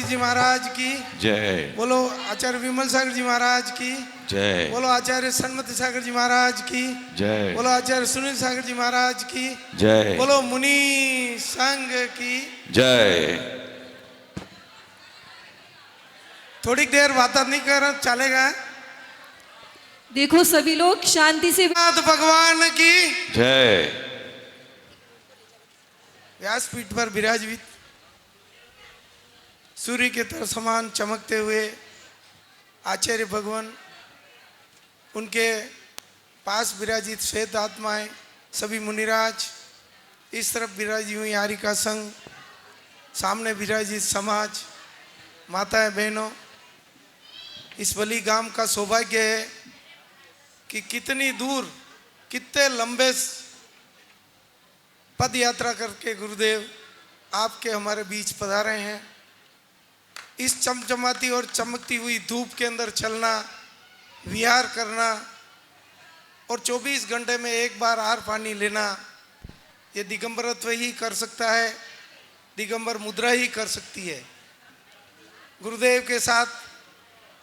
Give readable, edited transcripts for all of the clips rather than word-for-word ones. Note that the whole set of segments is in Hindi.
जी महाराज की जय। बोलो आचार्य विमल सागर जी महाराज की जय। बोलो आचार्य सन्मति सागर जी महाराज की जय। बोलो आचार्य सुनील सागर जी महाराज की जय। बोलो मुनि संघ की जय। थोड़ी देर बात नहीं कर चलेगा। देखो सभी लोग शांति से। नाथ भगवान की जय। व्यासपीठ पर विराजित सूर्य के तरह समान चमकते हुए आचार्य भगवान, उनके पास विराजित श्वेत आत्माएं, सभी मुनिराज, इस तरफ विराजी हुई आरिका संघ, सामने विराजित समाज, माताएं बहनों, इस बली गांव का सौभाग्य है कि कितनी दूर, कितने लंबे पद यात्रा करके गुरुदेव आपके हमारे बीच पधारे हैं। इस चमचमाती और चमकती हुई धूप के अंदर चलना, विहार करना और 24 घंटे में एक बार आहार पानी लेना, ये दिगंबरत्व ही कर सकता है, दिगंबर मुद्रा ही कर सकती है। गुरुदेव के साथ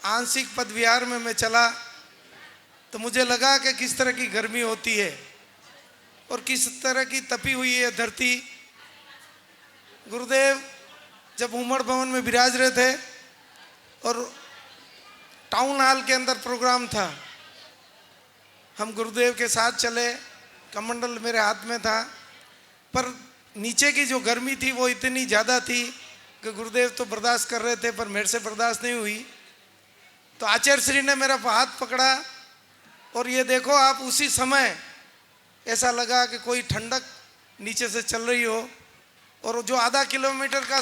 आंशिक पद विहार में मैं चला तो मुझे लगा कि किस तरह की गर्मी होती है और किस तरह की तपी हुई है धरती। गुरुदेव जब उमड़ भवन में विराज रहे थे और टाउन हॉल के अंदर प्रोग्राम था, हम गुरुदेव के साथ चले, कमंडल मेरे हाथ में था, पर नीचे की जो गर्मी थी वो इतनी ज़्यादा थी कि गुरुदेव तो बर्दाश्त कर रहे थे पर मेरे से बर्दाश्त नहीं हुई। तो आचार्य श्री ने मेरा हाथ पकड़ा और ये देखो आप उसी समय ऐसा लगा कि कोई ठंडक नीचे से चल रही हो और जो आधा किलोमीटर का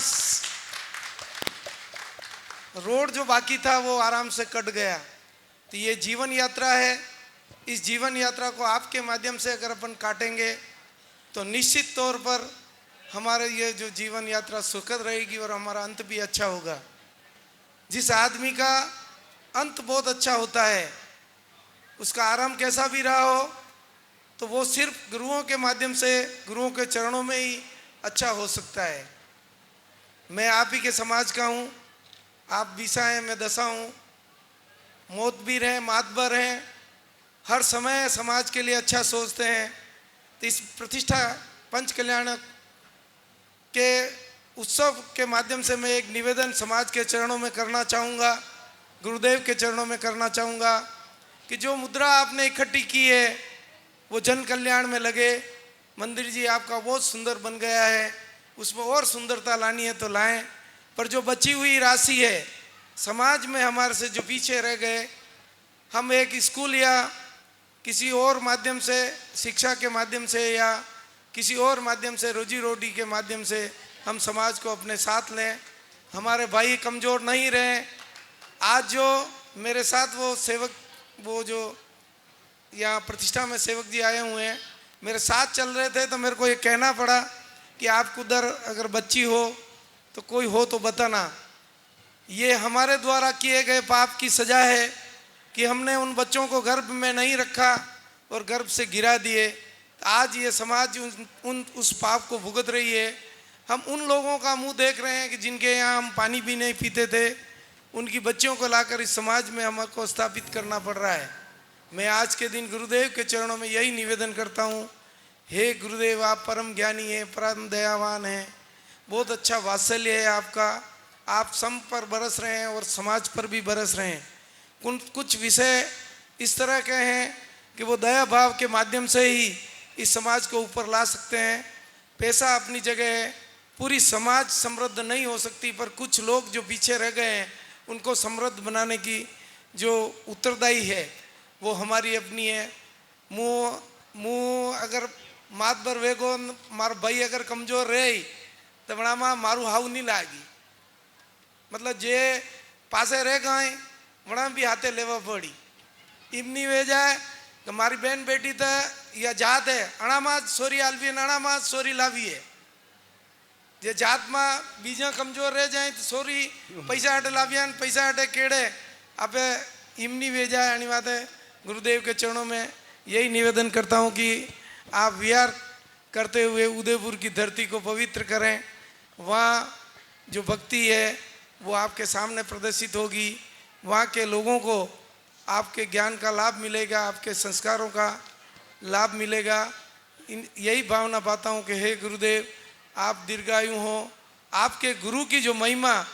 रोड जो बाकी था वो आराम से कट गया। तो ये जीवन यात्रा है, इस जीवन यात्रा को आपके माध्यम से अगर अपन काटेंगे तो निश्चित तौर पर हमारे ये जो जीवन यात्रा सुखद रहेगी और हमारा अंत भी अच्छा होगा। जिस आदमी का अंत बहुत अच्छा होता है, उसका आरंभ कैसा भी रहा हो तो वो सिर्फ गुरुओं के माध्यम से, गुरुओं के चरणों में ही अच्छा हो सकता है। मैं आप ही के समाज का हूँ, आप बीसा हैं, मैं दशा हूँ, मोतबीर हैं, मातबर हैं, हर समय समाज के लिए अच्छा सोचते हैं। तो इस प्रतिष्ठा पंच कल्याण के उत्सव के माध्यम से मैं एक निवेदन समाज के चरणों में करना चाहूँगा, गुरुदेव के चरणों में करना चाहूँगा कि जो मुद्रा आपने इकट्ठी की है वो जन कल्याण में लगे। मंदिर जी आपका बहुत सुंदर बन गया है, उसमें और सुंदरता लानी है तो लाएं, पर जो बची हुई राशि है समाज में हमारे से जो पीछे रह गए, हम एक स्कूल या किसी और माध्यम से, शिक्षा के माध्यम से या किसी और माध्यम से, रोजी रोटी के माध्यम से हम समाज को अपने साथ लें। हमारे भाई कमज़ोर नहीं रहें। आज जो मेरे साथ वो सेवक, वो जो यहाँ प्रतिष्ठा में सेवक जी आए हुए हैं, मेरे साथ चल रहे थे, तो मेरे को ये कहना पड़ा कि आपको उधर अगर बच्ची हो तो कोई हो तो बताना। ये हमारे द्वारा किए गए पाप की सज़ा है कि हमने उन बच्चों को गर्भ में नहीं रखा और गर्भ से गिरा दिए। आज ये समाज उस पाप को भुगत रही है। हम उन लोगों का मुंह देख रहे हैं कि जिनके यहाँ हम पानी भी नहीं पीते थे, उनकी बच्चियों को लाकर इस समाज में हमको स्थापित करना पड़ रहा है। मैं आज के दिन गुरुदेव के चरणों में यही निवेदन करता हूँ, हे गुरुदेव, आप परम ज्ञानी हैं, परम दयावान हैं, बहुत अच्छा वात्सल्य है आपका, आप सम पर बरस रहे हैं और समाज पर भी बरस रहे हैं। कुछ विषय इस तरह के हैं कि वो दया भाव के माध्यम से ही इस समाज को ऊपर ला सकते हैं। पैसा अपनी जगह है, पूरी समाज समृद्ध नहीं हो सकती, पर कुछ लोग जो पीछे रह गए हैं उनको समृद्ध बनाने की जो उत्तरदायी है वो हमारी अपनी है। मुँह अगर मातबर वेगो मार भाई अगर कमजोर रहे तो वणामा मारू हाउ नहीं लागी, मतलब जे पासे रह गए वणा भी हाथे लेवा पड़ी। इमनी वे जाए कि मारी बहन बेटी तो या जात है, अणामा सोरी आलवी अणामा सोरी लावी है। जे जात में बीजा कमजोर रह जाए तो सोरी पैसा हटे लाविया, पैसा हटे केड़े आपे इमनी वे जाए। अणी बात है, गुरुदेव के चरणों में यही निवेदन करता हूँ कि आप विहार करते हुए उदयपुर की धरती को पवित्र करें। वहाँ जो भक्ति है, वो आपके सामने प्रदर्शित होगी। वहाँ के लोगों को आपके ज्ञान का लाभ मिलेगा, आपके संस्कारों का लाभ मिलेगा। यही भावना पाता हूँ कि हे गुरुदेव, आप दीर्घायु हो। आपके गुरु की जो महिमा,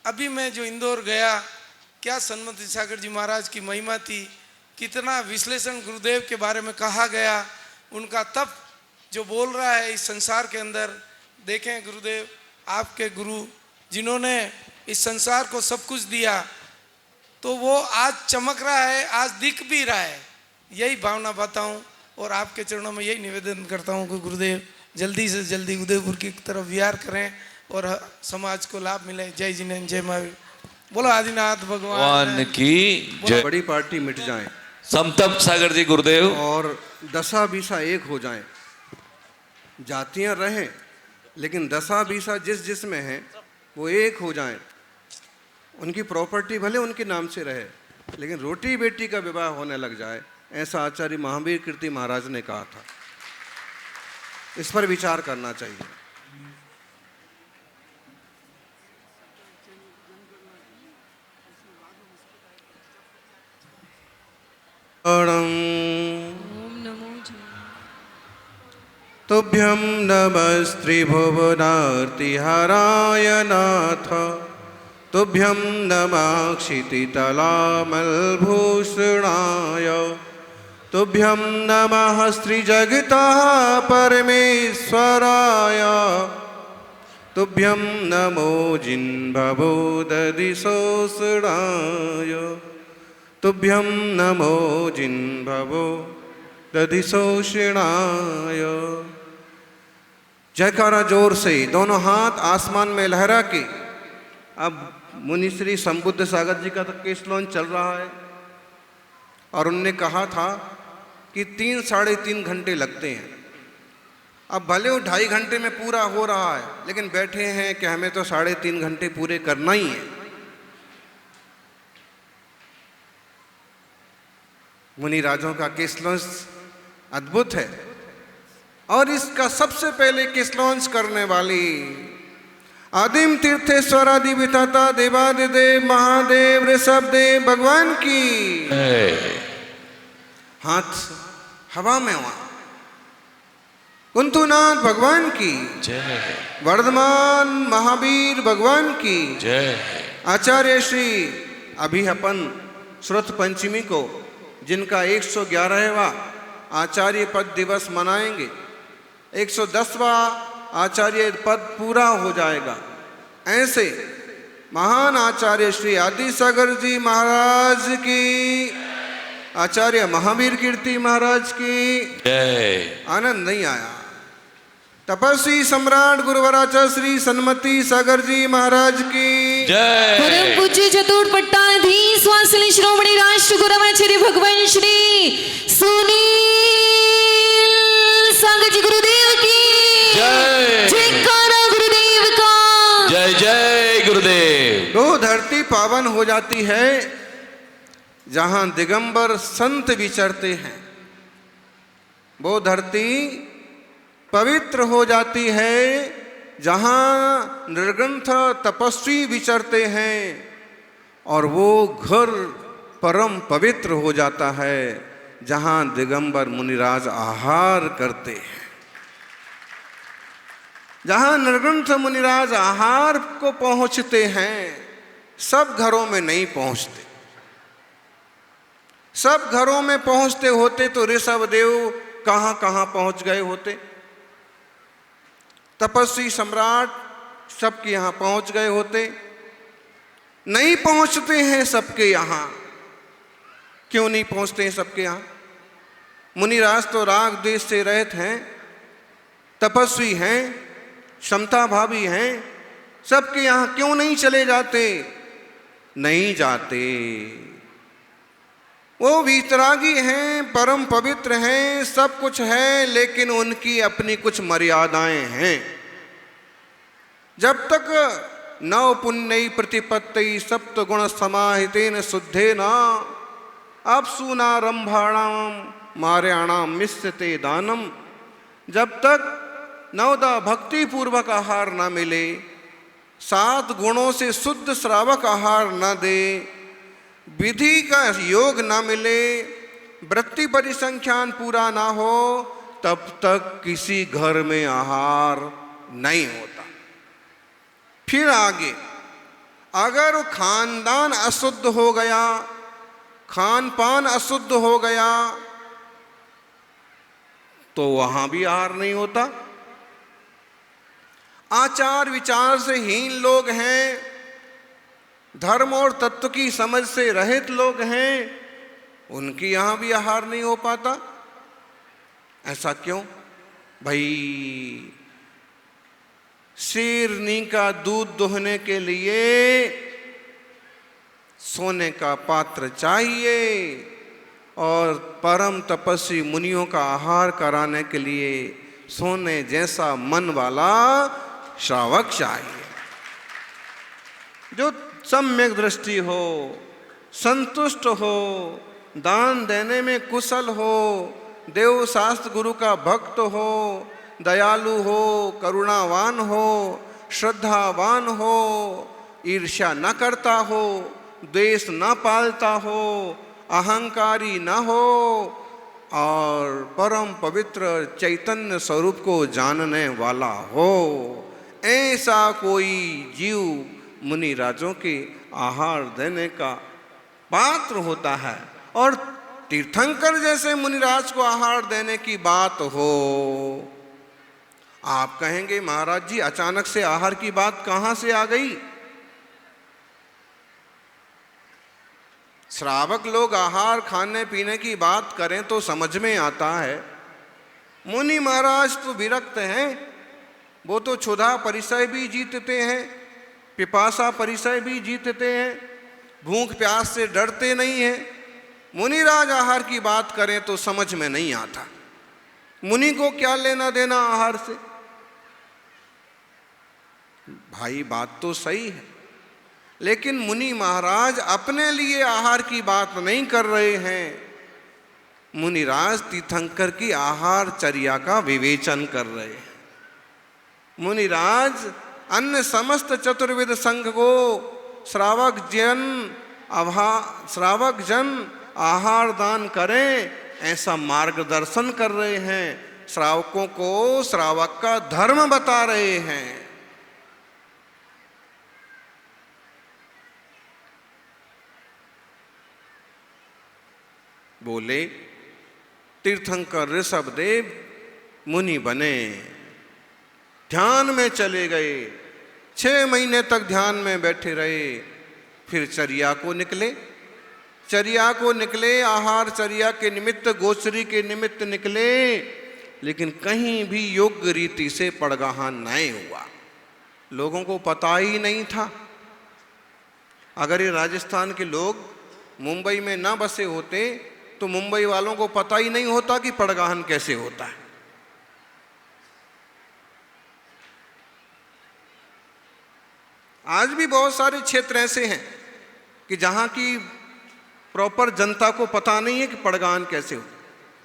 अभी मैं जो इंदौर गया, क्या सन्मति सागर जी महाराज की महिमा थी, कितना विश्लेषण गुरुदेव के बारे में कहा गया, उनका तप जो बोल रहा है इस संसार के अंदर। देखें गुरुदेव, आपके गुरु जिन्होंने इस संसार को सब कुछ दिया, तो वो आज चमक रहा है, आज दिख भी रहा है। यही भावना पाता हूँ और आपके चरणों में यही निवेदन करता हूँ कि गुरुदेव जल्दी से जल्दी उदयपुर की तरफ विहार करें और समाज को लाभ मिले। जय जिनेन्द्र, जय महावीर। बोलो आदिनाथ भगवान की जय। बड़ी पार्टी मिट जाए समतप सागर जी गुरुदेव। और दशा बीसा एक हो जाए। जातियां रहें लेकिन दशा बीसा जिस जिस में है वो एक हो जाए। उनकी प्रॉपर्टी भले उनके नाम से रहे लेकिन रोटी बेटी का विवाह होने लग जाए, ऐसा आचार्य महावीर कीर्ति महाराज ने कहा था। इस पर विचार करना चाहिए। तुभ्यं नमस्त्रिभुवनार्तिहराय नाथ, तुभ्यं नमः क्षितितलामलभूषणाय, तुभ्यं नमः श्रीजगतः परमेश्वराय, तुभ्यं नमो जिह्वबोधदिशोषणाय, तुभ्यं नमो जिह्वबोधदिशोषणाय। जयकारा जोर से, दोनों हाथ आसमान में लहरा के। अब मुनि श्री संबुद्ध सागर जी का तो केस लॉन्च चल रहा है और उनने कहा था कि 3-3.5 घंटे लगते हैं। अब भले वो 2.5 घंटे में पूरा हो रहा है, लेकिन बैठे हैं कि हमें तो 3.5 घंटे पूरे करना ही है। मुनि राजों का केस लॉन्च अद्भुत है और इसका सबसे पहले केस लॉन्च करने वाली आदिम तीर्थेश्वर आदि विधाता देवादिदेव महादेव ऋषभ देव भगवान की। हाथ हवा में हुआ। कुंतुनाथ भगवान की जय। वर्धमान महावीर भगवान की जय। आचार्य श्री अभी अपन श्रुत पंचमी को जिनका 111वां आचार्य पद दिवस मनाएंगे, 110वां आचार्य पद पूरा हो जाएगा। ऐसे महान आचार्य श्री आदि सागर जी महाराज की, आचार्य महावीर कीर्ति महाराज की जय। आनंद नहीं आया। तपस्वी सम्राट गुरुवराचा श्री सन्मति सागर जी महाराज की जय। परम पूज्य चतुर्थ पट्टाधीश स्वासली श्रोमणी राष्ट्र गुरुवाचार्य भगवान श्री सुनील सागर जी गुरुदेव की जय। जयकारा गुरुदेव का। जय जय गुरुदेव। तो धरती पावन हो जाती है जहां दिगंबर संत विचरते हैं। वो धरती पवित्र हो जाती है जहां निर्ग्रंथ तपस्वी विचरते हैं, और वो घर परम पवित्र हो जाता है जहां दिगंबर मुनिराज आहार करते हैं। जहां निर्ग्रंथ मुनिराज आहार को पहुंचते हैं, सब घरों में नहीं पहुंचते। सब घरों में पहुंचते होते तो ऋषभ देव कहां कहां पहुंच गए होते। तपस्वी सम्राट सबके यहां पहुंच गए होते। नहीं पहुंचते हैं सबके यहां। क्यों नहीं पहुंचते हैं सबके यहां? मुनिराज तो राग द्वेष से रहित हैं, तपस्वी हैं, क्षमता भावी हैं। सबके यहां क्यों नहीं चले जाते? नहीं जाते। वो वीतरागी हैं, परम पवित्र हैं, सब कुछ है, लेकिन उनकी अपनी कुछ मर्यादाएं हैं। जब तक नव पुण्य प्रतिपत्ति सप्त गुण समाहितेन शुद्धेन अप्सुनारंभाणाम मार्याणाम मिश्यते दानम, जब तक नवदा भक्ति पूर्वक आहार न मिले, 7 गुणों से शुद्ध श्रावक आहार न दे, विधि का योग न मिले, वृत्ति परिसंख्यान पूरा ना हो, तब तक किसी घर में आहार नहीं होता। फिर आगे, अगर खानदान अशुद्ध हो गया, खान पान अशुद्ध हो गया, तो वहां भी आहार नहीं होता। आचार विचार से हीन लोग हैं, धर्म और तत्व की समझ से रहित लोग हैं, उनकी यहां भी आहार नहीं हो पाता। ऐसा क्यों भाई? शेरनी का दूध दोहने के लिए सोने का पात्र चाहिए और परम तपस्वी मुनियों का आहार कराने के लिए सोने जैसा मन वाला श्रावक चाहिए, जो सम्यक दृष्टि हो, संतुष्ट हो, दान देने में कुशल हो, देव शास्त्र गुरु का भक्त हो, दयालु हो, करुणावान हो, श्रद्धावान हो, ईर्ष्या न करता हो, द्वेष न पालता हो, अहंकारी न हो और परम पवित्र चैतन्य स्वरूप को जानने वाला हो। ऐसा कोई जीव मुनि राजों के आहार देने का पात्र होता है। और तीर्थंकर जैसे मुनिराज को आहार देने की बात हो, आप कहेंगे महाराज जी अचानक से आहार की बात कहां से आ गई? श्रावक लोग आहार खाने पीने की बात करें तो समझ में आता है। मुनि महाराज तो विरक्त हैं, वो तो क्षुधा परिसय भी जीतते हैं, पिपासा परिसय भी जीतते हैं, भूख प्यास से डरते नहीं हैं। मुनिराज आहार की बात करें तो समझ में नहीं आता। मुनि को क्या लेना देना आहार से? भाई बात तो सही है, लेकिन मुनि महाराज अपने लिए आहार की बात नहीं कर रहे हैं। मुनिराज तीर्थंकर की आहार चर्या का विवेचन कर रहे हैं। मुनिराज अन्य समस्त चतुर्विध संघ को श्रावक जन आहार दान करें, ऐसा मार्गदर्शन कर रहे हैं। श्रावकों को श्रावक का धर्म बता रहे हैं। बोले तीर्थंकर ऋषभदेव मुनि बने, ध्यान में चले गए, 6 महीने तक ध्यान में बैठे रहे, फिर चर्या को निकले, आहार चर्या के निमित्त, गोचरी के निमित्त निकले, लेकिन कहीं भी योग्य रीति से पड़गाहन नहीं हुआ। लोगों को पता ही नहीं था। अगर ये राजस्थान के लोग मुंबई में ना बसे होते तो मुंबई वालों को पता ही नहीं होता कि पड़गाहन कैसे होता है। आज भी बहुत सारे क्षेत्र ऐसे हैं कि जहां की प्रॉपर जनता को पता नहीं है कि पड़गाहन कैसे हो।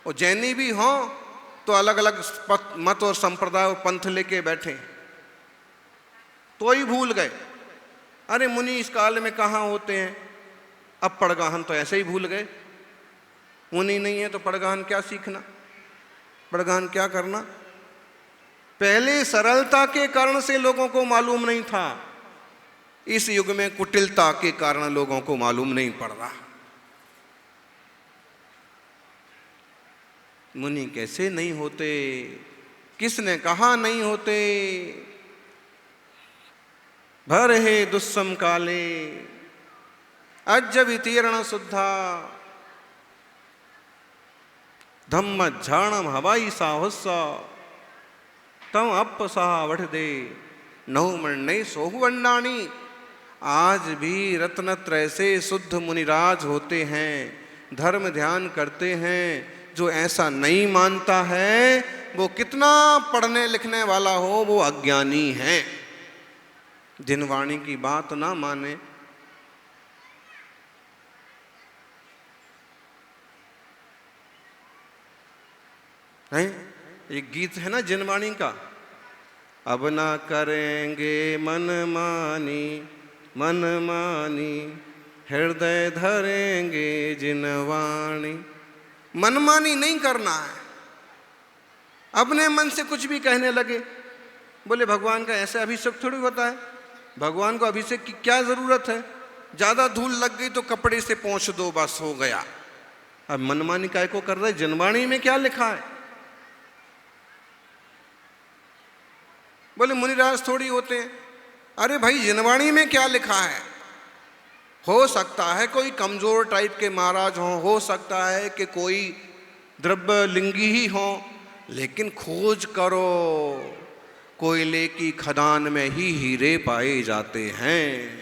और जैनी भी हों तो अलग अलग मत और संप्रदाय और पंथ लेके बैठे, तो ही भूल गए। अरे मुनि इस काल में कहाँ होते हैं, अब पड़गाहन तो ऐसे ही भूल गए। मुनि नहीं है तो पड़गाहन क्या सीखना, पड़गाहन क्या करना। पहले सरलता के कारण से लोगों को मालूम नहीं था, इस युग में कुटिलता के कारण लोगों को मालूम नहीं पड़ रहा। मुनि कैसे नहीं होते, किसने कहा नहीं होते। भर हे दुस्सम काले अज्ज वितीर्ण शुद्धा, धम्म झाणम हवाई साहसा, तम अप साह वठ दे नहु मण्डे सोहुवंडाणी। आज भी रत्नत्रय से शुद्ध मुनिराज होते हैं, धर्म ध्यान करते हैं। जो ऐसा नहीं मानता है, वो कितना पढ़ने लिखने वाला हो, वो अज्ञानी है। जिन वाणी की बात ना माने, है एक गीत है ना जिनवाणी का, अब ना करेंगे मनमानी मनमानी, हृदय धरेंगे जिनवाणी। मनमानी नहीं करना है। अपने मन से कुछ भी कहने लगे, बोले भगवान का ऐसे अभिषेक थोड़ी होता है, भगवान को अभिषेक की क्या जरूरत है, ज्यादा धूल लग गई तो कपड़े से पोंछ दो, बस हो गया। अब मनमानी काय को कर रहे, जनवाणी में क्या लिखा है? बोले मुनिराज थोड़ी होते हैं। अरे भाई जनवाणी में क्या लिखा है? हो सकता है कोई कमजोर टाइप के महाराज हो सकता है कि कोई द्रव्य लिंगी ही हो, लेकिन खोज करो, कोयले की खदान में ही हीरे पाए जाते हैं।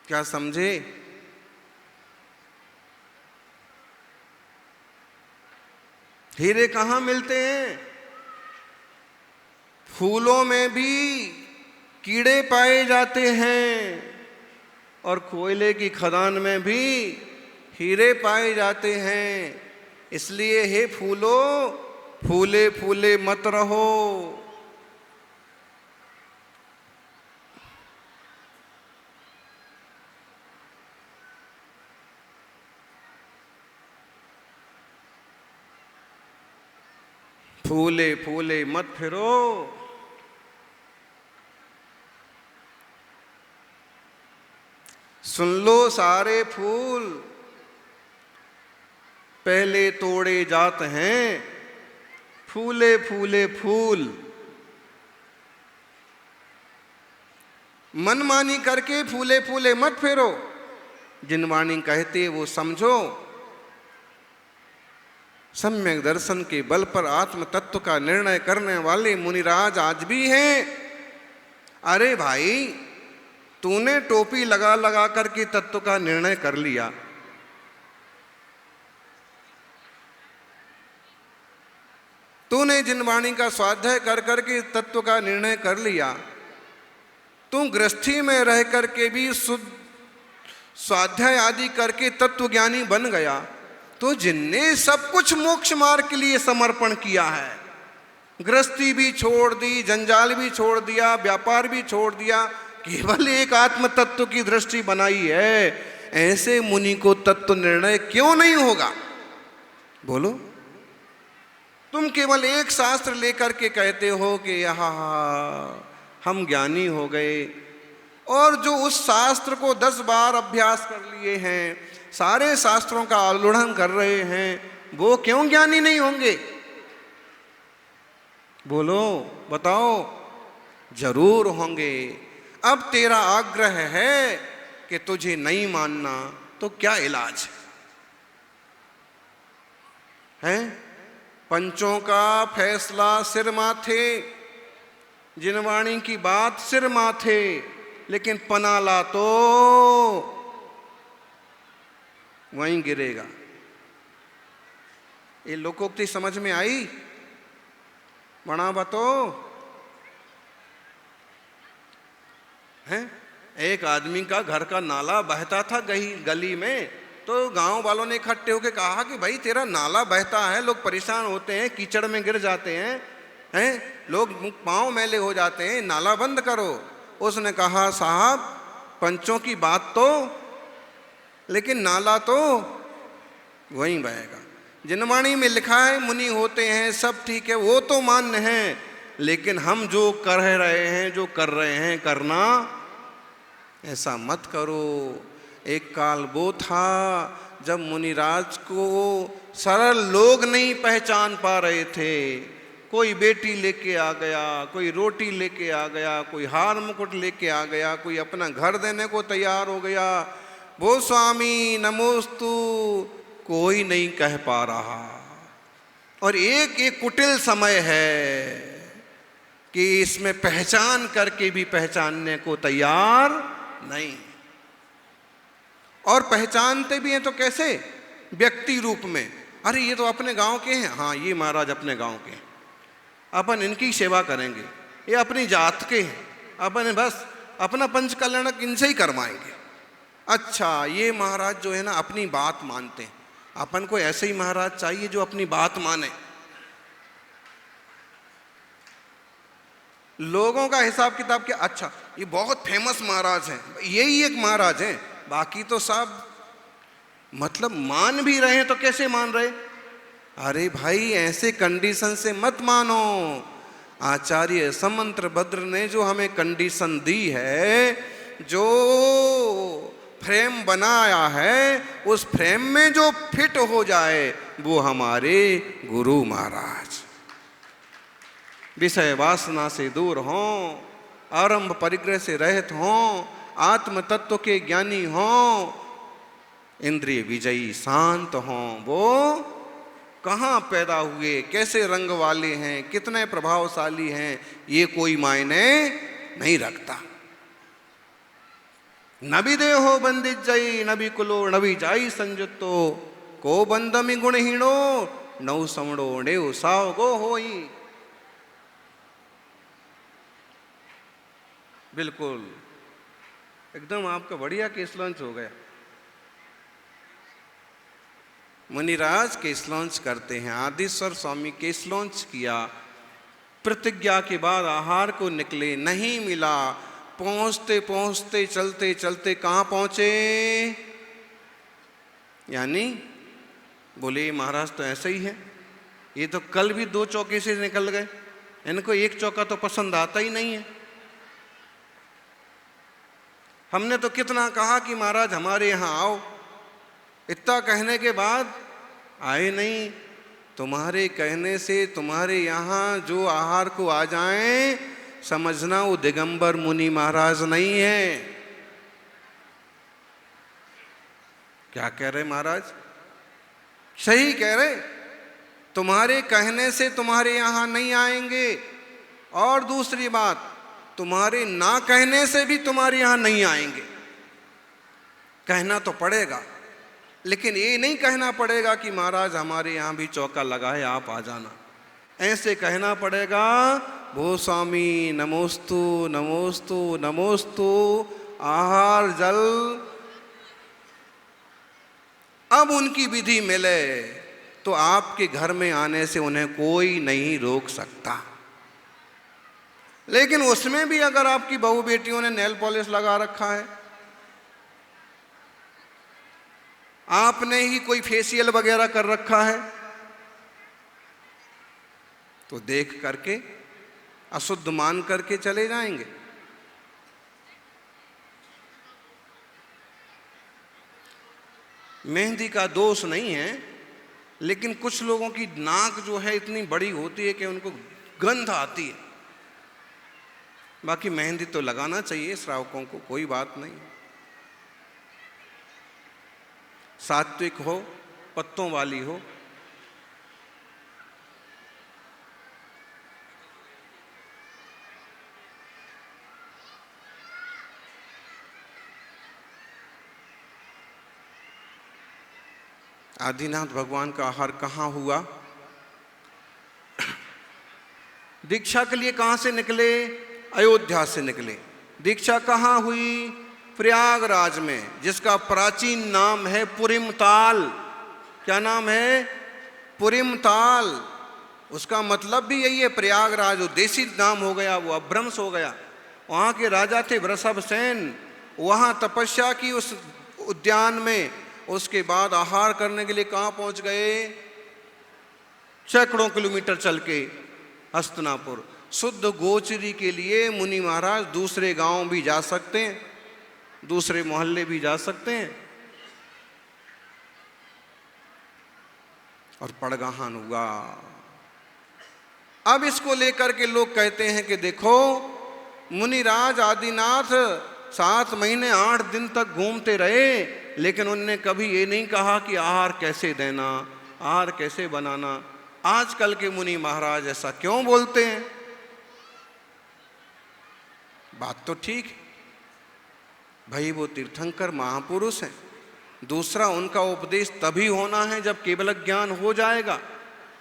क्या समझे? हीरे कहाँ मिलते हैं? फूलों में भी कीड़े पाए जाते हैं और कोयले की खदान में भी हीरे पाए जाते हैं। इसलिए हे फूलो, फूले फूले मत रहो। फूले फूले मत फिरो। सुन लो सारे फूल पहले तोड़े जात हैं, फूले फूले फूल। मनमानी करके फूले फूले मत फेरो। जिनवाणी कहते वो समझो। सम्यक दर्शन के बल पर आत्म तत्व का निर्णय करने वाले मुनिराज आज भी हैं। अरे भाई, तूने टोपी लगा लगा करके तत्व का निर्णय कर लिया, तूने जिनवाणी का स्वाध्याय कर करके तत्व का निर्णय कर लिया, तू गृहस्थी में रह करके भी शुद्ध स्वाध्याय आदि करके तत्व ज्ञानी बन गया, तो जिनने सब कुछ मोक्ष मार्ग के लिए समर्पण किया है, गृहस्थी भी छोड़ दी, जंजाल भी छोड़ दिया, व्यापार भी छोड़ दिया, केवल एक आत्म तत्व की दृष्टि बनाई है, ऐसे मुनि को तत्व निर्णय क्यों नहीं होगा? बोलो। तुम केवल एक शास्त्र लेकर के कहते हो कि यहाँ हम ज्ञानी हो गए, और जो उस शास्त्र को 10 बार अभ्यास कर लिए हैं, सारे शास्त्रों का आलोड़न कर रहे हैं, वो क्यों ज्ञानी नहीं होंगे? बोलो, बताओ। जरूर होंगे। अब तेरा आग्रह है कि तुझे नहीं मानना, तो क्या इलाज है? पंचों का फैसला सिर माथे, जिनवाणी की बात सिर माथे, लेकिन पनाला तो वहीं गिरेगा। ये लोकोक्ति समझ में आई? बना बतो है। एक आदमी का घर का नाला बहता था गली में, तो गांव वालों ने इकट्ठे होकर कहा कि भाई तेरा नाला बहता है, लोग परेशान होते हैं, कीचड़ में गिर जाते हैं, लोग पांव मैले हो जाते हैं, नाला बंद करो। उसने कहा साहब, पंचों की बात तो, लेकिन नाला तो वहीं बहेगा। जिनवाणी में लिखा है मुनि होते हैं, सब ठीक है, वो तो मान्य है, लेकिन हम जो कर रहे हैं, जो कर रहे हैं, करना ऐसा मत करो। एक काल वो था जब मुनिराज को सरल लोग नहीं पहचान पा रहे थे। कोई बेटी लेके आ गया, कोई रोटी लेके आ गया, कोई हार मुकुट लेके आ गया, कोई अपना घर देने को तैयार हो गया, वो स्वामी नमोस्तु कोई नहीं कह पा रहा। और एक एक कुटिल समय है कि इसमें पहचान करके भी पहचानने को तैयार नहीं। और पहचानते भी हैं तो कैसे? व्यक्ति रूप में। अरे ये तो अपने गांव के हैं, हाँ ये महाराज अपने गांव के हैं, अपन इनकी सेवा करेंगे, ये अपनी जात के हैं, अपन बस अपना पंच कल्याणक इनसे ही करवाएंगे। अच्छा, ये महाराज जो है ना अपनी बात मानते हैं, अपन को ऐसे ही महाराज चाहिए जो अपनी बात माने। लोगों का हिसाब किताब क्या, अच्छा ये बहुत फेमस महाराज हैं, यही एक महाराज हैं, बाकी तो सब मतलब मान भी रहे हैं तो कैसे मान रहे? अरे भाई ऐसे कंडीशन से मत मानो। आचार्य समंत्र भद्र ने जो हमें कंडीशन दी है, जो फ्रेम बनाया है, उस फ्रेम में जो फिट हो जाए वो हमारे गुरु महाराज। विषय वासना से दूर हों, आरंभ परिग्रह से रहित हों, आत्म तत्व के ज्ञानी हों, इंद्रिय विजयी शांत हों। वो कहाँ पैदा हुए, कैसे रंग वाले हैं, कितने प्रभावशाली हैं, ये कोई मायने नहीं रखता। नबी देहो बंदित जई, नबी कुलो नबी जाई संजुतो, को बंदमी गुणहीणो, नौ समणो नेव साव गो होई। बिल्कुल एकदम आपका बढ़िया केस लॉन्च हो गया। मुनिराज केस लॉन्च करते हैं, आदिश्वर स्वामी केस लॉन्च किया। प्रतिज्ञा के बाद आहार को निकले, नहीं मिला, पहुंचते पहुंचते चलते चलते कहाँ पहुंचे? यानी बोले महाराज तो ऐसा ही है, ये तो कल भी 2 चौके से निकल गए, इनको 1 चौका तो पसंद आता ही नहीं है। हमने तो कितना कहा कि महाराज हमारे यहाँ आओ, इतना कहने के बाद आए नहीं। तुम्हारे कहने से तुम्हारे यहाँ जो आहार को आ जाएं, समझना वो दिगंबर मुनि महाराज नहीं है। क्या कह रहे महाराज? सही कह रहे, तुम्हारे कहने से तुम्हारे यहाँ नहीं आएंगे, और दूसरी बात तुम्हारे ना कहने से भी तुम्हारे यहाँ नहीं आएंगे। कहना तो पड़ेगा, लेकिन ये नहीं कहना पड़ेगा कि महाराज हमारे यहाँ भी चौका लगा है, आप आ जाना। ऐसे कहना पड़ेगा, भो स्वामी नमोस्तु नमोस्तु नमोस्तु, आहार जल। अब उनकी विधि मिले तो आपके घर में आने से उन्हें कोई नहीं रोक सकता। लेकिन उसमें भी अगर आपकी बहू बेटियों ने नेल पॉलिश लगा रखा है, आपने ही कोई फेशियल वगैरह कर रखा है, तो देख करके अशुद्ध मान करके चले जाएंगे। मेहंदी का दोष नहीं है, लेकिन कुछ लोगों की नाक जो है इतनी बड़ी होती है कि उनको गंध आती है। बाकी मेहंदी तो लगाना चाहिए श्रावकों को, कोई बात नहीं। सात्विक हो, पत्तों वाली हो। आदिनाथ भगवान का आहार कहाँ हुआ? दीक्षा के लिए कहाँ से निकले? अयोध्या से निकले। दीक्षा कहाँ हुई? प्रयागराज में, जिसका प्राचीन नाम है पुरिमताल। क्या नाम है? पुरिमताल। उसका मतलब भी यही है, प्रयागराज जो देसी नाम हो गया वो अभ्रंश हो गया। वहाँ के राजा थे वृषभसेन, वहाँ तपस्या की उस उद्यान में। उसके बाद आहार करने के लिए कहाँ पहुँच गए? सैकड़ों किलोमीटर चल के हस्तिनापुर। शुद्ध गोचरी के लिए मुनि महाराज दूसरे गांव भी जा सकते हैं, दूसरे मोहल्ले भी जा सकते हैं। और पड़गाहन हुआ। अब इसको लेकर के लोग कहते हैं कि देखो मुनिराज आदिनाथ 7 महीने 8 दिन तक घूमते रहे, लेकिन उनने कभी ये नहीं कहा कि आहार कैसे देना, आहार कैसे बनाना। आजकल के मुनि महाराज ऐसा क्यों बोलते हैं? बात तो ठीक है भाई, वो तीर्थंकर महापुरुष हैं। दूसरा, उनका उपदेश तभी होना है जब केवल ज्ञान हो जाएगा।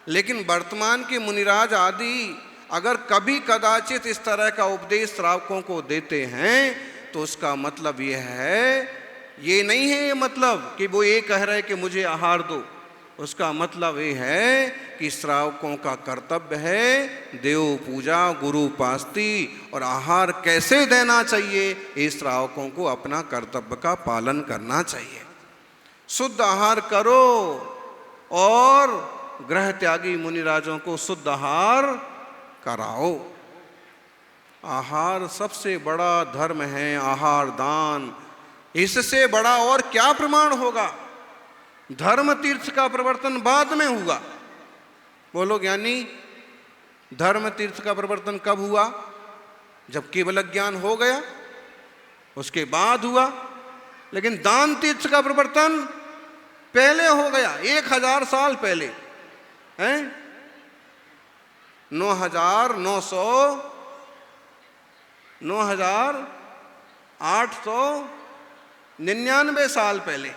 लेकिन वर्तमान के मुनिराज आदि अगर कभी कदाचित इस तरह का उपदेश श्रावकों को देते हैं तो उसका मतलब यह है, ये नहीं है ये मतलब कि वो ये कह रहे कि मुझे आहार दो। उसका मतलब ये है कि श्रावकों का कर्तव्य है देव पूजा, गुरु पास्ती और आहार कैसे देना चाहिए, इस श्रावकों को अपना कर्तव्य का पालन करना चाहिए। शुद्ध आहार करो और ग्रह त्यागी मुनिराजों को शुद्ध आहार कराओ। आहार सबसे बड़ा धर्म है, आहार दान। इससे बड़ा और क्या प्रमाण होगा? धर्म तीर्थ का प्रवर्तन बाद में हुआ। बोलो ज्ञानी, धर्म तीर्थ का प्रवर्तन कब हुआ? जब केवल ज्ञान हो गया, उसके बाद हुआ। लेकिन दान तीर्थ का प्रवर्तन पहले हो गया, 1000 साल पहले हैं। 9899 साल पहले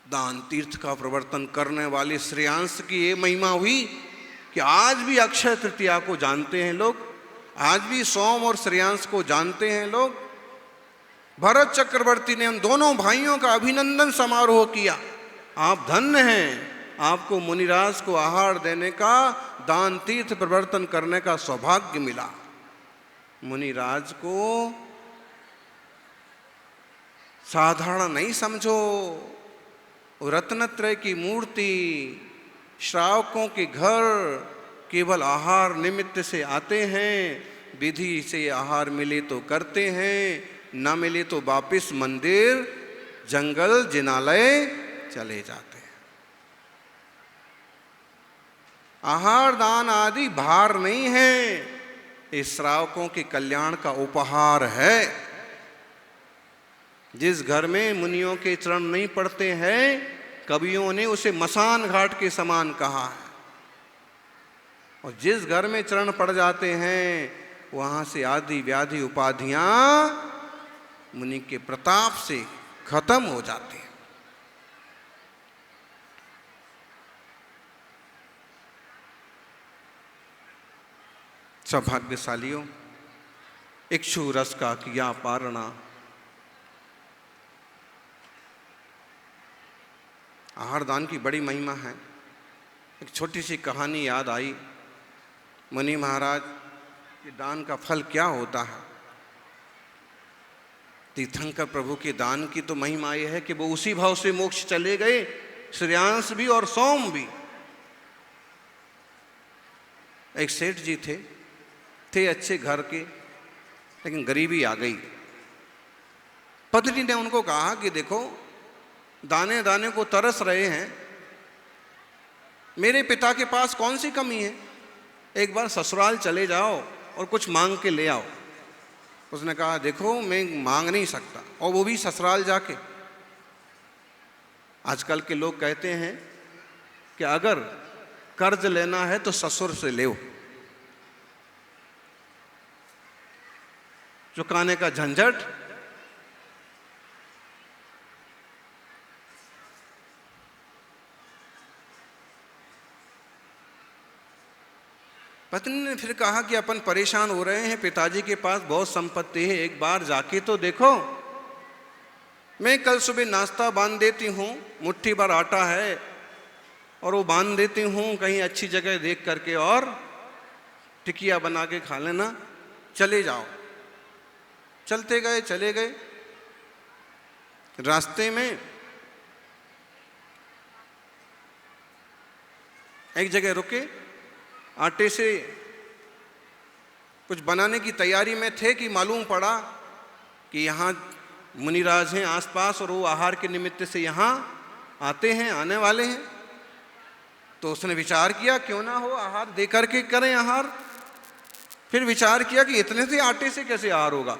दान तीर्थ का प्रवर्तन करने वाले श्रेयांश की ये महिमा हुई कि आज भी अक्षय तृतीया को जानते हैं लोग, आज भी सोम और श्रेयांश को जानते हैं लोग। भरत चक्रवर्ती ने उन दोनों भाइयों का अभिनंदन समारोह किया। आप धन्य हैं, आपको मुनिराज को आहार देने का, दान तीर्थ प्रवर्तन करने का सौभाग्य मिला। मुनिराज को साधारण नहीं समझो, रत्नत्रय की मूर्ति श्रावकों के घर केवल आहार निमित्त से आते हैं, विधि से आहार मिले तो करते हैं, न मिले तो वापिस मंदिर, जंगल, जिनालय चले जाते हैं। आहार दान आदि भार नहीं है, इस श्रावकों के कल्याण का उपहार है। जिस घर में मुनियों के चरण नहीं पड़ते हैं, कवियों ने उसे मसान घाट के समान कहा है। और जिस घर में चरण पड़ जाते हैं, वहां से आदि व्याधि उपाधियां मुनि के प्रताप से खत्म हो जाते हैं। सौभाग्यशालियों, इक्षु रस का किया पारणा। आहार दान की बड़ी महिमा है। एक छोटी सी कहानी याद आई। मुनि महाराज के दान का फल क्या होता है? तीर्थंकर प्रभु के दान की तो महिमा यह है कि वो उसी भाव से मोक्ष चले गए, श्रेयांश भी और सोम भी। एक सेठ जी थे अच्छे घर के, लेकिन गरीबी आ गई। पत्नी ने उनको कहा कि देखो, दाने दाने को तरस रहे हैं, मेरे पिता के पास कौन सी कमी है, एक बार ससुराल चले जाओ और कुछ मांग के ले आओ। उसने कहा देखो, मैं मांग नहीं सकता, और वो भी ससुराल जाके। आजकल के लोग कहते हैं कि अगर कर्ज लेना है तो ससुर से ले, चुकाने का झंझट। पत्नी ने फिर कहा कि अपन परेशान हो रहे हैं, पिताजी के पास बहुत संपत्ति है, एक बार जाके तो देखो। मैं कल सुबह नाश्ता बांध देती हूँ, मुट्ठी भर आटा है और वो बांध देती हूँ कहीं अच्छी जगह देख करके, और टिकिया बना के खा लेना, चले जाओ। चलते गए, चले गए। रास्ते में एक जगह रुके, आटे से कुछ बनाने की तैयारी में थे कि मालूम पड़ा कि यहाँ मुनिराज हैं आसपास और वो आहार के निमित्त से यहाँ आते हैं, आने वाले हैं। तो उसने विचार किया क्यों ना हो आहार दे करके करें आहार। फिर विचार किया कि इतने से आटे से कैसे आहार होगा।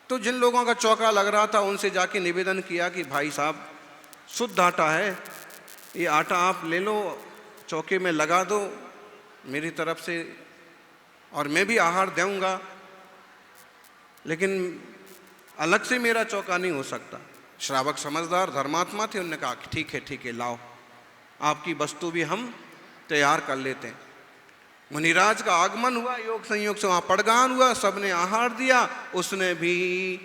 तो जिन लोगों का चौका लग रहा था उनसे जाके निवेदन किया कि भाई साहब, शुद्ध आटा है, ये आटा आप ले लो, चौके में लगा दो मेरी तरफ से, और मैं भी आहार दूंगा, लेकिन अलग से मेरा चौका नहीं हो सकता। श्रावक समझदार धर्मात्मा थे, उन्होंने कहा कि ठीक है लाओ, आपकी वस्तु भी हम तैयार कर लेते हैं। मुनिराज का आगमन हुआ, योग संयोग से वहाँ पड़गान हुआ, सबने आहार दिया, उसने भी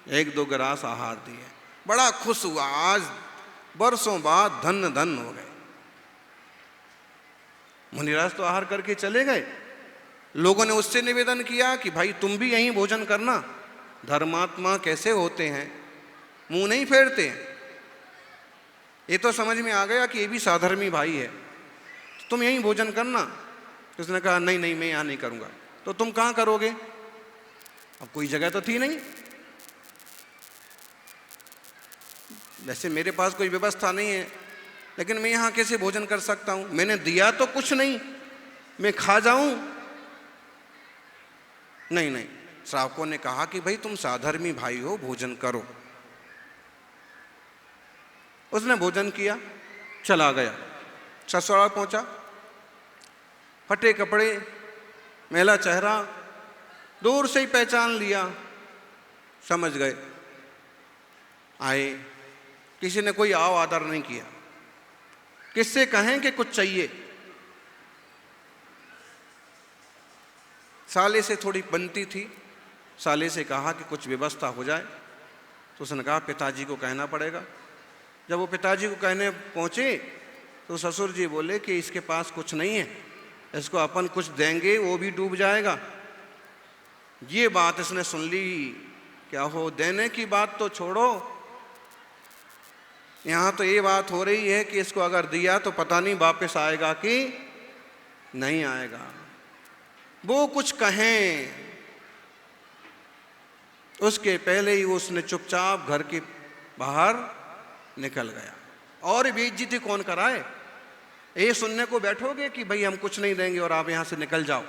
1-2 गिलास आहार दिए। बड़ा खुश हुआ, आज बरसों बाद धन्य धन्य हो गए। मुनिराज तो आहार करके चले गए। लोगों ने उससे निवेदन किया कि भाई तुम भी यहीं भोजन करना। धर्मात्मा कैसे होते हैं, मुंह नहीं फेरते हैं। ये तो समझ में आ गया कि ये भी साधर्मी भाई है, तो तुम यहीं भोजन करना। तो उसने कहा नहीं नहीं, मैं यहाँ नहीं करूँगा। तो तुम कहाँ करोगे? अब कोई जगह तो थी नहीं, वैसे मेरे पास कोई व्यवस्था नहीं है, लेकिन मैं यहाँ कैसे भोजन कर सकता हूँ? मैंने दिया तो कुछ नहीं, मैं खा जाऊं? नहीं नहीं। श्रावकों ने कहा कि भाई तुम साधर्मी भाई हो, भोजन करो। उसने भोजन किया, चला गया। ससुराल पहुंचा, फटे कपड़े, मैला चेहरा, दूर से ही पहचान लिया, समझ गए। आए, किसी ने कोई आओ आदर नहीं किया। किससे कहें कि कुछ चाहिए? साले से थोड़ी बनती थी, साले से कहा कि कुछ व्यवस्था हो जाए। तो उसने कहा पिताजी को कहना पड़ेगा। जब वो पिताजी को कहने पहुंचे तो ससुर जी बोले कि इसके पास कुछ नहीं है, इसको अपन कुछ देंगे वो भी डूब जाएगा। ये बात इसने सुन ली। क्या हो, देने की बात तो छोड़ो, यहाँ तो ये बात हो रही है कि इसको अगर दिया तो पता नहीं वापस आएगा कि नहीं आएगा। वो कुछ कहें उसके पहले ही उसने चुपचाप घर के बाहर निकल गया। और बेइज्जती कौन कराए? ये सुनने को बैठोगे कि भाई हम कुछ नहीं देंगे और आप यहां से निकल जाओ?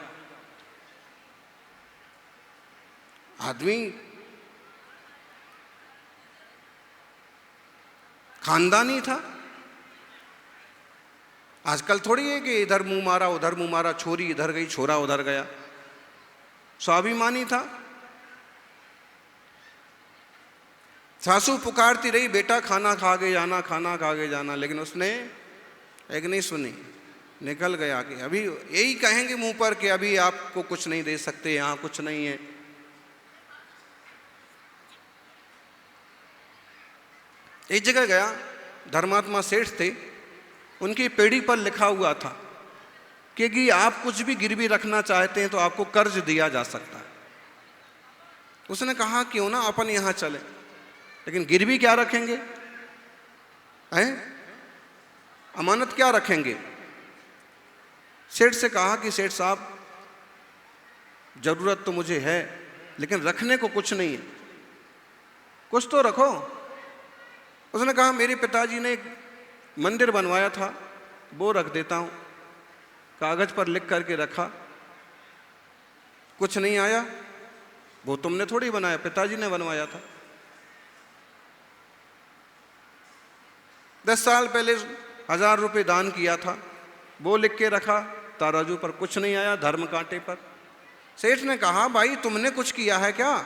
आदमी खानदानी था। आजकल थोड़ी है कि इधर मुंह मारा उधर मुंह मारा, छोरी इधर गई छोरा उधर गया। स्वाभिमानी था। सासू पुकारती रही, बेटा खाना खा के जाना, खाना खा के जाना, लेकिन उसने एक नहीं सुनी, निकल गया। कि अभी यही कहेंगे मुंह पर कि अभी आपको कुछ नहीं दे सकते, यहां कुछ नहीं है। एक जगह गया, धर्मात्मा सेठ थे, उनकी पेड़ी पर लिखा हुआ था कि आप कुछ भी गिरवी रखना चाहते हैं तो आपको कर्ज दिया जा सकता है। उसने कहा क्यों ना अपन यहां चले, लेकिन गिरवी क्या रखेंगे? हैं? अमानत क्या रखेंगे? सेठ से कहा कि सेठ साहब जरूरत तो मुझे है, लेकिन रखने को कुछ नहीं है, कुछ तो रखो। उसने कहा मेरे पिताजी ने एक मंदिर बनवाया था, वो रख देता हूं। कागज पर लिख करके रखा, कुछ नहीं आया। वो तुमने थोड़ी बनाया, पिताजी ने बनवाया था। 10 साल पहले 1000 रुपये दान किया था, वो लिख के रखा, तराजू पर कुछ नहीं आया, धर्म कांटे पर। सेठ ने कहा भाई तुमने कुछ किया है क्या?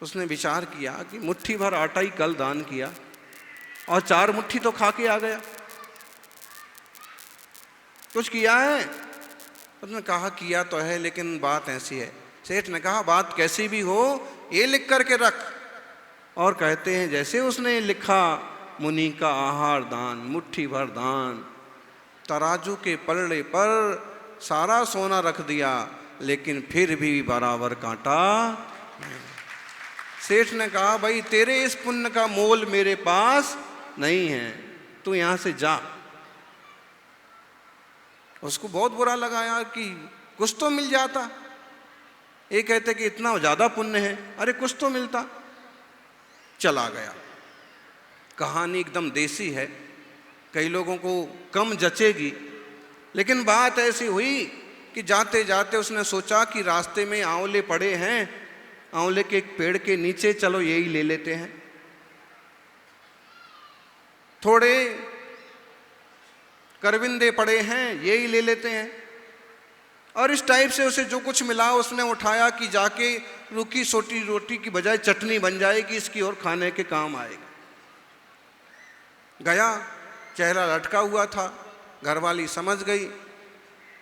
उसने विचार किया कि मुट्ठी भर आटा ही कल दान किया और 4 मुट्ठी तो खा के आ गया, कुछ किया है? उसने कहा किया तो है, लेकिन बात ऐसी है। सेठ ने कहा बात कैसी भी हो, ये लिख करके रख। और कहते हैं जैसे उसने लिखा, मुनि का आहार दान, मुट्ठी भर दान, तराजू के पलड़े पर सारा सोना रख दिया, लेकिन फिर भी बराबर कांटा। सेठ ने कहा भाई तेरे इस पुण्य का मोल मेरे पास नहीं है, तू यहां से जा। उसको बहुत बुरा लगा यार कि कुछ तो मिल जाता। ये कहते कि इतना ज्यादा पुण्य है, अरे कुछ तो मिलता। चला गया। कहानी एकदम देसी है, कई लोगों को कम जचेगी, लेकिन बात ऐसी हुई कि जाते जाते उसने सोचा कि रास्ते में आंवले पड़े हैं, आंवले के एक पेड़ के नीचे चलो यही ले लेते हैं। थोड़े करविंदे पड़े हैं, यही ले लेते हैं। और इस टाइप से उसे जो कुछ मिला उसने उठाया कि जाके रूखी सोटी रोटी की बजाय चटनी बन जाएगी, इसकी और खाने के काम आएगा। गया, चेहरा लटका हुआ था, घरवाली समझ गई।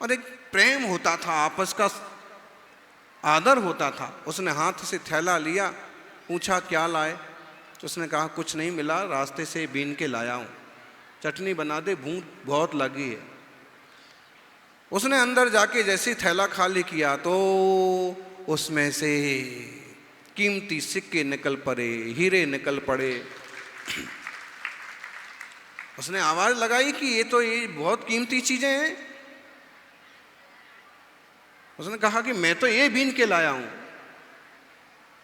और एक प्रेम होता था, आपस का आदर होता था। उसने हाथ से थैला लिया, पूछा क्या लाए? तो उसने कहा कुछ नहीं मिला, रास्ते से बीन के लाया हूँ, चटनी बना दे, भूख बहुत लगी है। उसने अंदर जाके जैसे थैला खाली किया तो उसमें से कीमती सिक्के निकल पड़े, हीरे निकल पड़े। उसने आवाज लगाई कि ये बहुत कीमती चीजें हैं। उसने कहा कि मैं तो ये बीन के लाया हूं।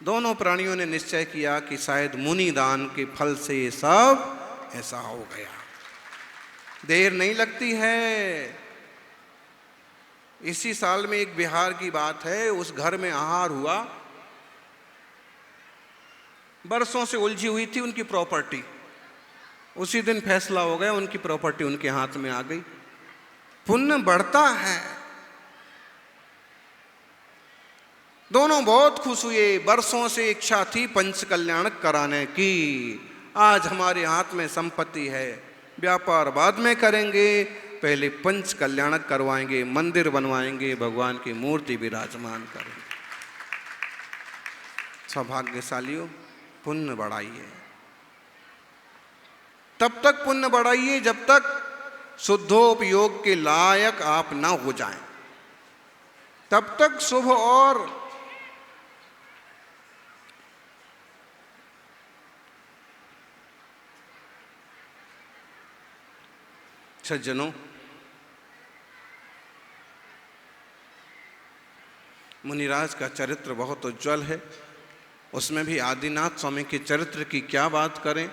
दोनों प्राणियों ने निश्चय किया कि शायद मुनि दान के फल से ये सब ऐसा हो गया। देर नहीं लगती है। इसी साल में एक बिहार की बात है, उस घर में आहार हुआ, बरसों से उलझी हुई थी उनकी प्रॉपर्टी। उसी दिन फैसला हो गया, उनकी प्रॉपर्टी उनके हाथ में आ गई। पुण्य बढ़ता है। दोनों बहुत खुश हुए। बरसों से इच्छा थी पंच कल्याण कराने की। आज हमारे हाथ में संपत्ति है, व्यापार बाद में करेंगे, पहले पंच कल्याण करवाएंगे, मंदिर बनवाएंगे, भगवान की मूर्ति विराजमान करेंगे। सौभाग्यशालियों, पुण्य बढ़ाइए। तब तक पुण्य बढ़ाइए जब तक शुद्धोपयोग के लायक आप ना हो जाएं। तब तक शुभ और सज्जनों, मुनिराज का चरित्र बहुत उज्जवल है। उसमें भी आदिनाथ स्वामी के चरित्र की क्या बात करें।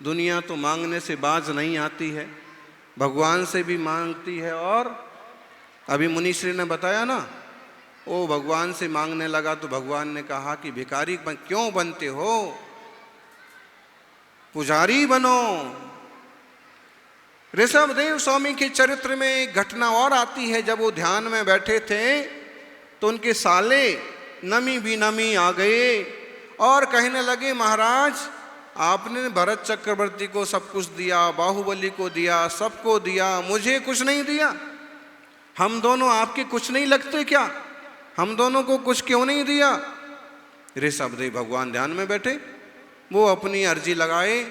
दुनिया तो मांगने से बाज नहीं आती है, भगवान से भी मांगती है। और अभी मुनिश्री ने बताया ना, वो भगवान से मांगने लगा तो भगवान ने कहा कि भिखारी क्यों बनते हो, पुजारी बनो। ऋषभदेव स्वामी के चरित्र में एक घटना और आती है। जब वो ध्यान में बैठे थे तो उनके साले नमी बिनमी आ गए और कहने लगे, महाराज आपने भरत चक्रवर्ती को सब कुछ दिया, बाहुबली को दिया, सबको दिया, मुझे कुछ नहीं दिया। हम दोनों आपके कुछ नहीं लगते क्या? हम दोनों को कुछ क्यों नहीं दिया? ऋषभदेव भगवान ध्यान में बैठे, वो अपनी अर्जी लगाए।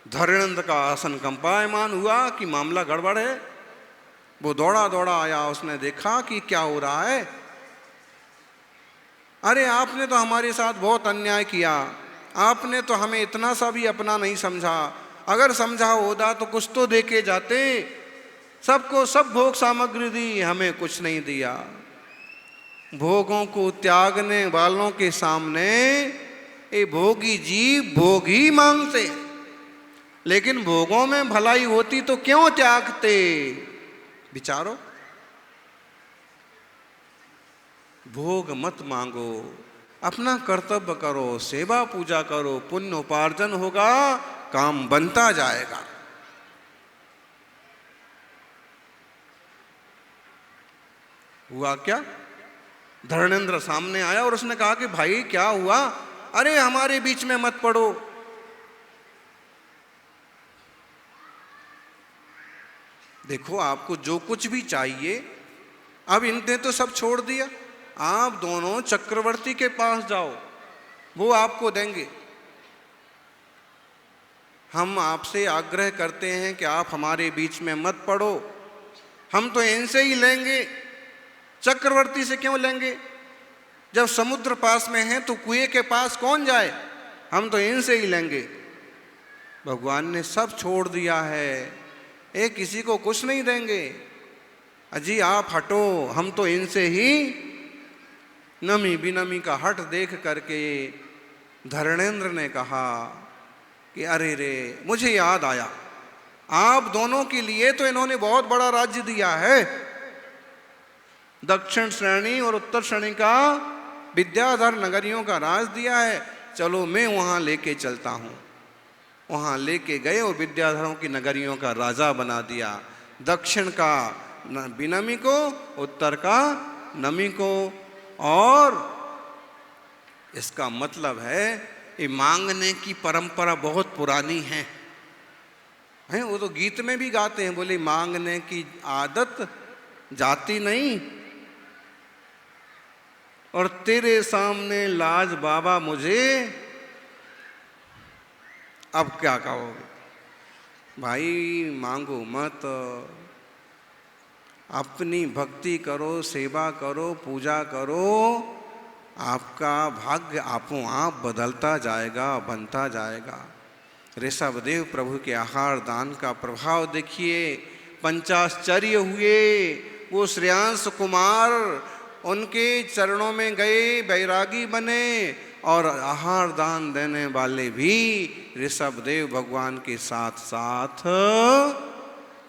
धरणेंद्र का आसन कंपायमान हुआ कि मामला गड़बड़ है। वो दौड़ा दौड़ा आया, उसने देखा कि क्या हो रहा है। अरे आपने तो हमारे साथ बहुत अन्याय किया, आपने तो हमें इतना सा भी अपना नहीं समझा। अगर समझा होता तो कुछ तो दे के जाते। सबको सब भोग सामग्री दी, हमें कुछ नहीं दिया। भोगों को त्यागने वालों के सामने ये भोगी जीव भोग ही मांगते, लेकिन भोगों में भलाई होती तो क्यों त्यागते? विचारो, भोग मत मांगो, अपना कर्तव्य करो, सेवा पूजा करो, पुण्य उपार्जन होगा, काम बनता जाएगा। हुआ क्या? धरणेंद्र सामने आया और उसने कहा कि भाई क्या हुआ? अरे हमारे बीच में मत पड़ो। देखो, आपको जो कुछ भी चाहिए, अब इनने तो सब छोड़ दिया। आप दोनों चक्रवर्ती के पास जाओ, वो आपको देंगे। हम आपसे आग्रह करते हैं कि आप हमारे बीच में मत पड़ो। हम तो इनसे ही लेंगे, चक्रवर्ती से क्यों लेंगे? जब समुद्र पास में है तो कुएं के पास कौन जाए? हम तो इनसे ही लेंगे। भगवान ने सब छोड़ दिया है, ये किसी को कुछ नहीं देंगे। अजी आप हटो, हम तो इनसे ही। नमी बिनमी का हट देख करके धरणेंद्र ने कहा कि अरे रे, मुझे याद आया, आप दोनों के लिए तो इन्होंने बहुत बड़ा राज्य दिया है। दक्षिण श्रेणी और उत्तर श्रेणी का विद्याधर नगरियों का राज दिया है। चलो मैं वहाँ लेके चलता हूँ। वहाँ लेके गए और विद्याधरों की नगरियों का राजा बना दिया। दक्षिण का बिनमी को, उत्तर का नमी को। और इसका मतलब है ये मांगने की परंपरा बहुत पुरानी है। वो तो गीत में भी गाते हैं, बोले मांगने की आदत जाती नहीं, और तेरे सामने लाज बाबा मुझे अब क्या कहोगे? भाई मांगो मत, अपनी भक्ति करो, सेवा करो, पूजा करो, आपका भाग्य आपो आप बदलता जाएगा, बनता जाएगा। ऋषभदेव प्रभु के आहार दान का प्रभाव देखिए, पंचाश्चर्य हुए। वो श्रेयांश कुमार उनके चरणों में गए, बैरागी बने, और आहार दान देने वाले भी ऋषभदेव भगवान के साथ साथ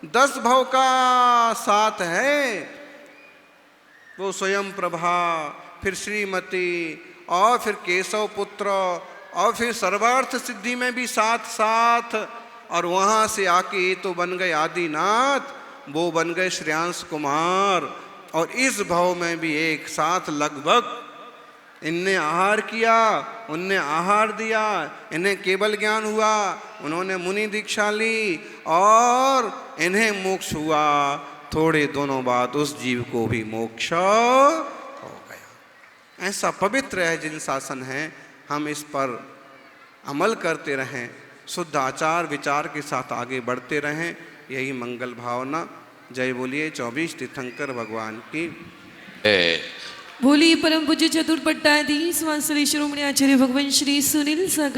10 भव का साथ है। वो स्वयं प्रभा, फिर श्रीमती, और फिर केशव पुत्र, और फिर सर्वार्थ सिद्धि में भी साथ साथ, और वहाँ से आके ये तो बन गए आदिनाथ, वो बन गए श्रेयांश कुमार। और इस भाव में भी एक साथ लगभग इनने आहार किया, उनने आहार दिया, इन्हें केवल ज्ञान हुआ, उन्होंने मुनि दीक्षा ली, और इन्हें मोक्ष हुआ। थोड़े दिनों बाद उस जीव को भी मोक्ष हो गया। ऐसा पवित्र है जिन शासन है, हम इस पर अमल करते रहें, शुद्ध आचार विचार के साथ आगे बढ़ते रहें, यही मंगल भावना। जय बोलिए 24 तीर्थंकर भगवान की। बोलिए परम पूज्य चतुर्पट्टाधीश स्वामी श्रोमणी आचार्य भगवान श्री सुनील सागर